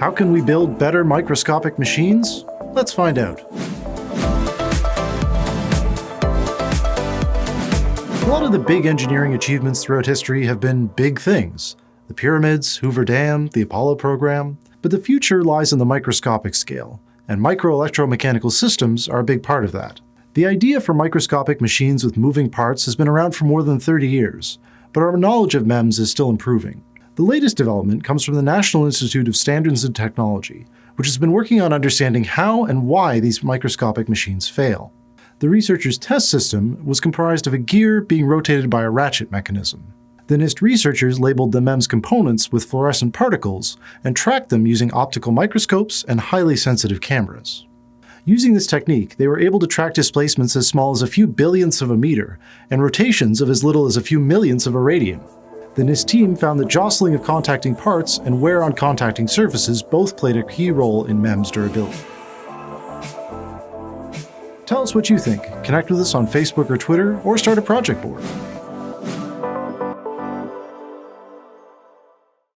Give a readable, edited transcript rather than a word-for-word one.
How can we build better microscopic machines? Let's find out. A lot of the big engineering achievements throughout history have been big things. The pyramids, Hoover Dam, the Apollo program. But the future lies in the microscopic scale, and microelectromechanical systems are a big part of that. The idea for microscopic machines with moving parts has been around for more than 30 years, but our knowledge of MEMS is still improving. The latest development comes from the National Institute of Standards and Technology, which has been working on understanding how and why these microscopic machines fail. The researchers' test system was comprised of a gear being rotated by a ratchet mechanism. The NIST researchers labeled the MEMS components with fluorescent particles and tracked them using optical microscopes and highly sensitive cameras. Using this technique, they were able to track displacements as small as a few billionths of a meter and rotations of as little as a few millionths of a radian. The NIST team found that jostling of contacting parts and wear on contacting surfaces both played a key role in MEMS durability. Tell us what you think. Connect with us on Facebook or Twitter, or start a project board.